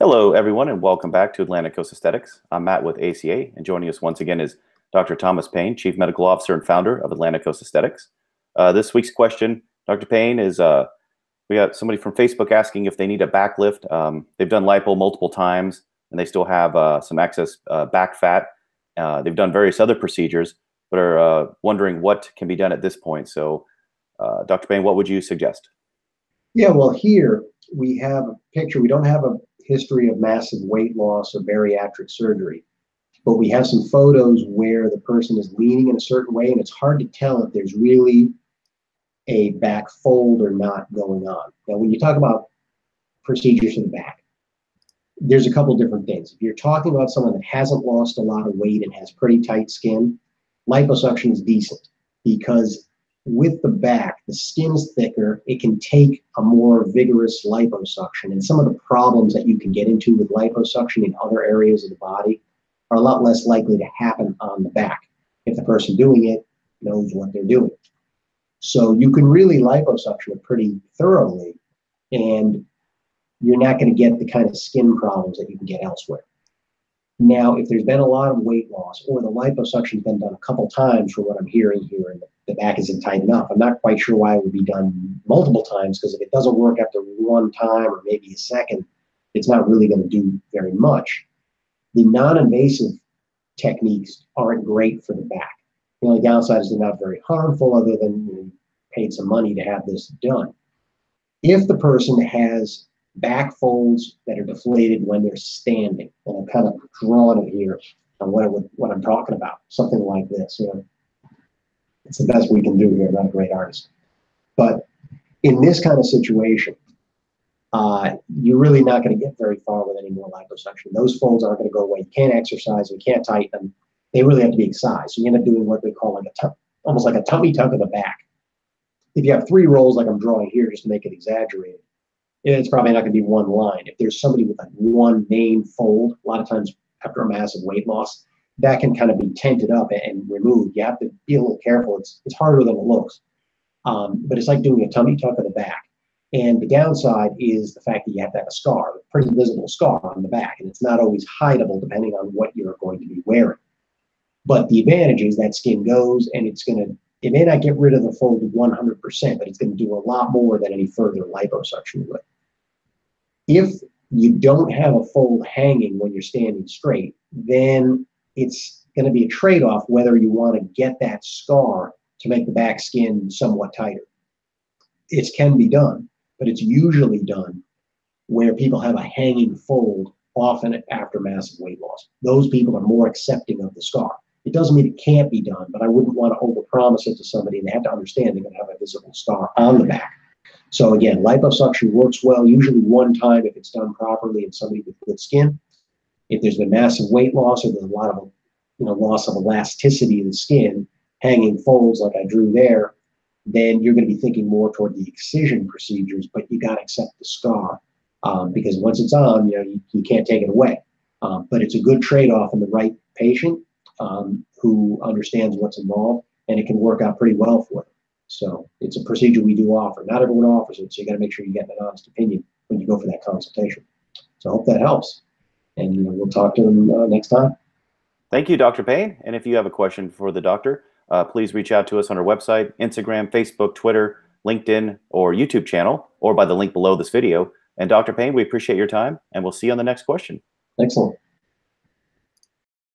Hello, everyone, and welcome back to Atlantic Coast Aesthetics. I'm Matt with ACA, and joining us once again is Dr. Thomas Pane, Chief Medical Officer and founder of Atlantic Coast Aesthetics. This week's question, Dr. Pane, is we got somebody from Facebook asking if they need a back lift. They've done lipo multiple times, and they still have some excess back fat. They've done various other procedures, but are wondering what can be done at this point. So, Dr. Pane, what would you suggest? Yeah, well, here we have a picture. We don't have a history of massive weight loss or bariatric surgery, but we have some photos where the person is leaning in a certain way, and it's hard to tell if there's really a back fold or not going on. Now, when you talk about procedures for the back, there's a couple different things. If you're talking about someone that hasn't lost a lot of weight and has pretty tight skin, liposuction is decent because with the back, the skin's thicker, it can take a more vigorous liposuction. And some of the problems that you can get into with liposuction in other areas of the body are a lot less likely to happen on the back if the person doing it knows what they're doing. So you can really liposuction it pretty thoroughly, and you're not going to get the kind of skin problems that you can get elsewhere. Now, if there's been a lot of weight loss or the liposuction's been done a couple times from what I'm hearing here and the back isn't tight enough, I'm not quite sure why it would be done multiple times, because if it doesn't work after one time or maybe a second, it's not really going to do very much. The non-invasive techniques aren't great for the back. The only downside is they're not very harmful other than you paid some money to have this done. If the person has back folds that are deflated when they're standing, and I've kind of drawn it here on what I'm talking about, something like this. It's the best we can do here. I'm not a great artist, but in this kind of situation, you're really not going to get very far with any more liposuction. Those folds aren't going to go away. You can't exercise. You can't tighten them. They really have to be excised. So you end up doing what they call like almost like a tummy tuck of the back. If you have 3 rolls like I'm drawing here, just to make it exaggerated, it's probably not going to be one line. If there's somebody with like one main fold, a lot of times after a massive weight loss, that can kind of be tented up and removed. You have to be a little careful. It's harder than it looks. But it's like doing a tummy tuck of the back. And the downside is the fact that you have to have a scar, a pretty visible scar on the back. And it's not always hideable depending on what you're going to be wearing. But the advantage is that skin goes, and it may not get rid of the fold 100%, but it's going to do a lot more than any further liposuction would. If you don't have a fold hanging when you're standing straight, then it's going to be a trade-off whether you want to get that scar to make the back skin somewhat tighter. It can be done, but it's usually done where people have a hanging fold, often after massive weight loss. Those people are more accepting of the scar. It doesn't mean it can't be done, but I wouldn't want to overpromise it to somebody, and they have to understand they're going to have a visible scar on the back. So again, liposuction works well, usually one time if it's done properly in somebody with good skin. If there's been massive weight loss or there's a lot of loss of elasticity of the skin, hanging folds like I drew there, then you're going to be thinking more toward the excision procedures, but you got to accept the scar because once it's on, you can't take it away. But it's a good trade-off in the right patient who understands what's involved, and it can work out pretty well for them. So it's a procedure we do offer. Not everyone offers it, so you got to make sure you get an honest opinion when you go for that consultation. So I hope that helps, and we'll talk to them next time. Thank you, Dr. Pane. And if you have a question for the doctor, please reach out to us on our website, Instagram, Facebook, Twitter, LinkedIn, or YouTube channel, or by the link below this video. And Dr. Pane, we appreciate your time, and we'll see you on the next question. Excellent.